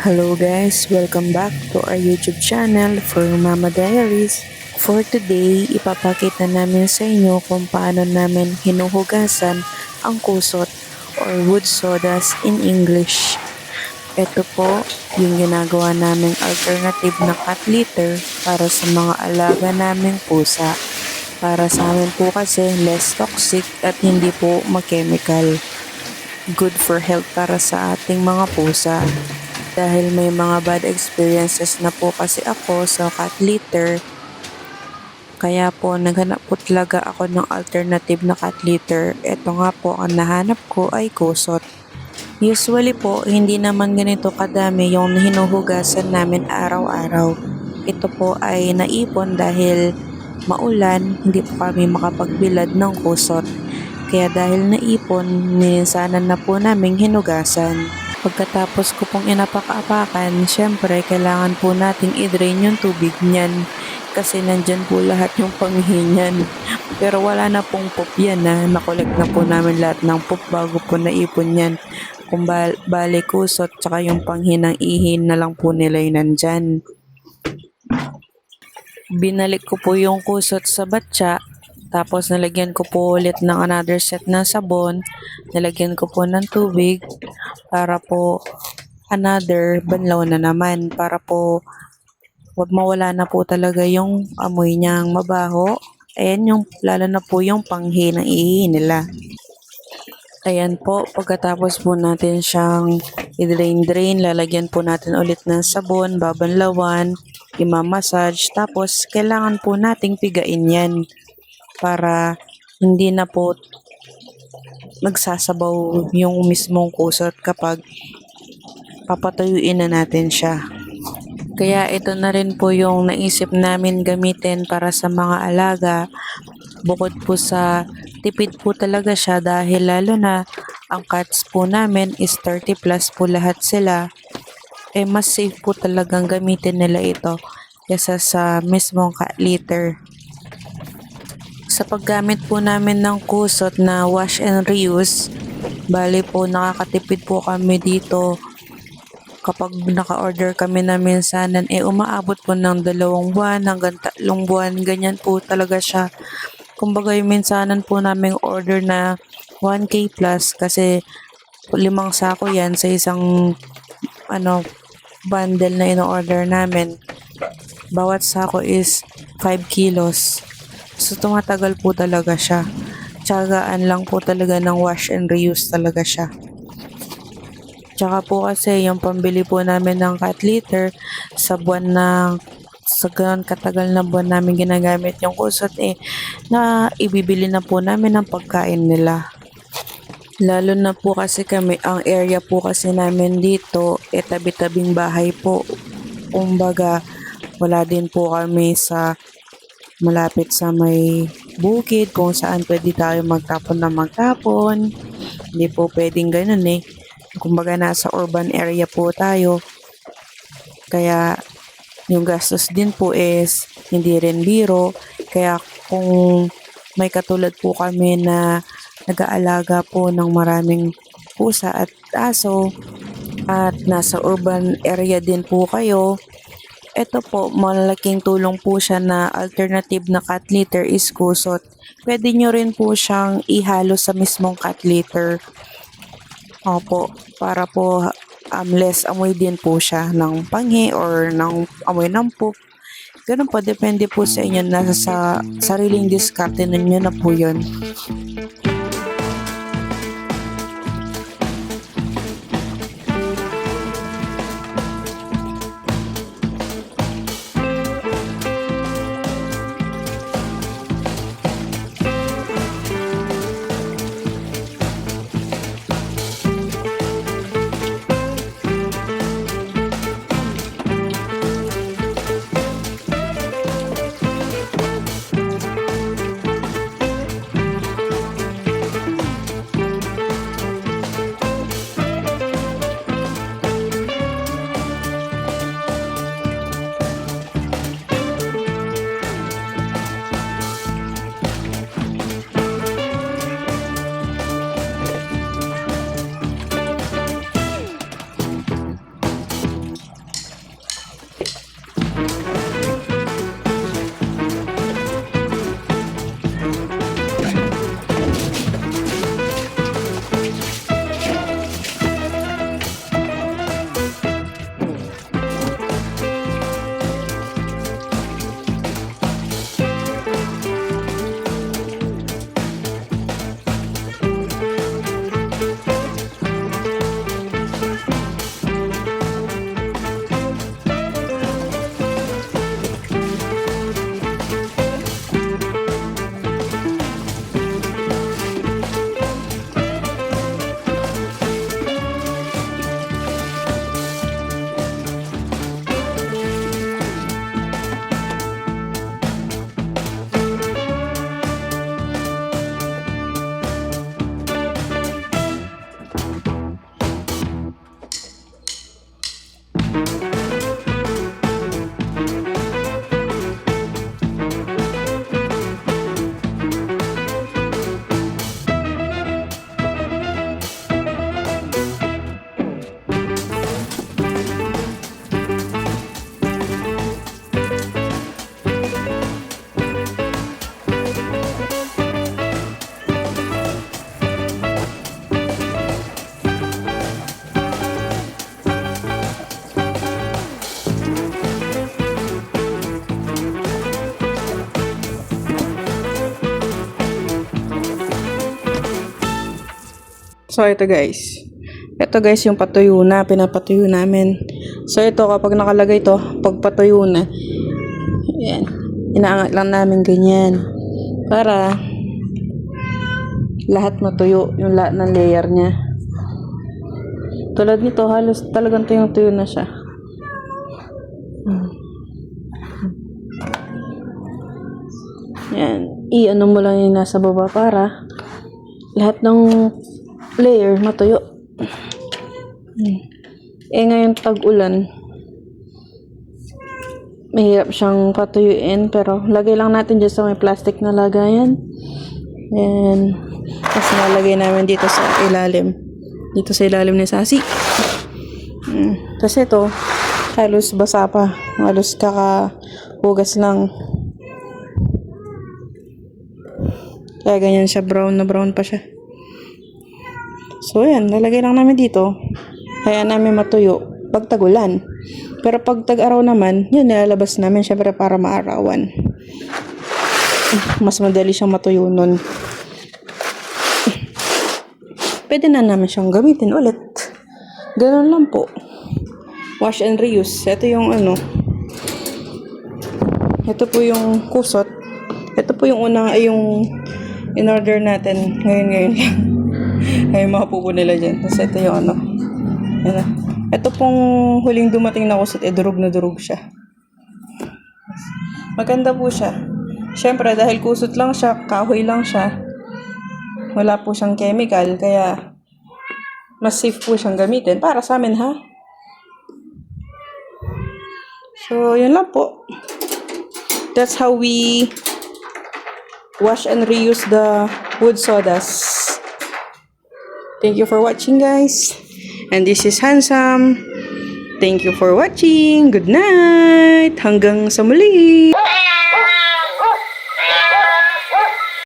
Hello guys, welcome back to our YouTube channel for Mama Diaries. For today, ipapakita namin sa inyo kung paano namin hinuhugasan ang kusot or wood sodas in English. Ito po yung ginagawa naming alternative na cat litter para sa mga alaga naming pusa. Para sa amin po kasi less toxic at hindi po ma-chemical. Good for health para sa ating mga pusa. Dahil may mga bad experiences na po kasi ako sa cat litter, kaya po naghanap po talaga ako ng alternative na cat litter. Ito nga po ang nahanap ko ay kusot. Usually po, hindi naman ganito kadami yung hinuhugasan namin araw-araw. Ito po ay naipon dahil maulan, hindi po kami makapagbilad ng kusot. Kaya dahil naipon, minsanan na po naming hinugasan. Pagkatapos ko pong inapak-apakan, syempre kailangan po nating i-drain yung tubig niyan kasi nandyan po lahat yung panghihinyan. Pero wala na pong poop yan na nakolek na po namin lahat ng poop bago po naipon yan. Kung bali kusot tsaka yung panghinang ihin na lang po nila yung nandyan. Binalik ko po yung kusot sa batya. Tapos nalagyan ko po ulit ng another set na sabon. Nalagyan ko po ng tubig para po another banlaw na naman. Para po mawala na po talaga yung amoy niyang mabaho. Ayan yung lalo na po yung panghi ng ihi nila. Ayan po, pagkatapos po natin siyang i-drain, lalagyan po natin ulit ng sabon, babanlawan, i-massage. Tapos kailangan po nating pigain yan para hindi na po magsasabaw yung mismong kusot kapag papatuyuin na natin siya. Kaya ito na rin po yung naisip namin gamitin para sa mga alaga. Bukod po sa tipid po talaga siya dahil lalo na ang cats po namin is 30 plus po lahat sila. Mas safe po talagang gamitin nila ito kaysa sa mismong cat litter. Sa paggamit po namin ng kusot na wash and reuse, bali po nakakatipid po kami dito kapag naka-order kami na minsanan umaabot po ng 2 buwan hanggang 3 buwan, ganyan po talaga siya. Kumbaga yung minsanan po naming order na 1K plus kasi 5 sako yan sa isang bundle na in-order namin. Bawat sako is 5 kilos. So, tumatagal po talaga siya. Tiyagaan lang po talaga ng wash and reuse talaga siya. Tsaka po kasi yung pambili po namin ng cat litter sa ganun katagal na buwan namin ginagamit yung kusot na ibibili na po namin ng pagkain nila. Lalo na po kasi kami, ang area po kasi namin dito, tabi-tabing bahay po. Kumbaga, wala din po kami sa malapit sa may bukid kung saan pwede tayo magtapon na magtapon. Hindi po pwedeng ganun Kumbaga nasa urban area po tayo. Kaya yung gastos din po is hindi rin biro. Kaya kung may katulad po kami na nag-aalaga po ng maraming pusa at aso at nasa urban area din po kayo, ito po, malaking tulong po siya na alternative na cat litter is kusot. Pwede nyo rin po siyang ihalo sa mismong cat litter. Opo, para po less amoy din po siya ng panghi or ng amoy ng poop. Ganun po, depende po sa inyo. Nasa sa sariling diskarte ninyo na po yun. So, ito guys. Ito guys yung patuyo na, pinapatuyo namin. So, ito kapag nakalagay to, pag patuyo na, yan, inaangat lang namin ganyan. Para lahat matuyo, yung lahat ng layer niya. Tulad nito, halos talagang tuyong-tuyo na siya. Yan. I-ano mo lang yung nasa baba para lahat ng layer matuyo. Ngayon tag-ulan, mahirap siyang patuyuin, pero lagay lang natin dyan sa may plastic na lagayan. And tapos nalagay namin dito sa ilalim. Dito sa ilalim ni Sasi. Tapos ito, halos basa pa. Halos kakahugas lang. Kaya ganyan siya, brown na brown pa siya. So yan, lalagay lang namin dito. Kaya namin matuyo pag tag-ulan. Pero pag tag-araw naman, yun, nilalabas namin syempre para maarawan. Mas madali siyang matuyo nun. Pwede na namin siyang gamitin ulit. Ganun lang po. Wash and reuse. Ito yung ano. Ito po yung kusot. Ito po yung unang, yung in-order natin. Ngayon lang. Ay, mapupo nila dyan. Tapos ito yung ano. Yan na. Ito pong huling dumating na kusot, durog na durog siya. Maganda po siya. Siyempre, dahil kusot lang siya, kahoy lang siya, wala po siyang chemical, kaya mas safe po siyang gamitin. Para sa amin, ha? So, yun lang po. That's how we wash and reuse the wood sodas. Thank you for watching, guys. And this is Handsome. Thank you for watching. Good night. Hanggang sa muli.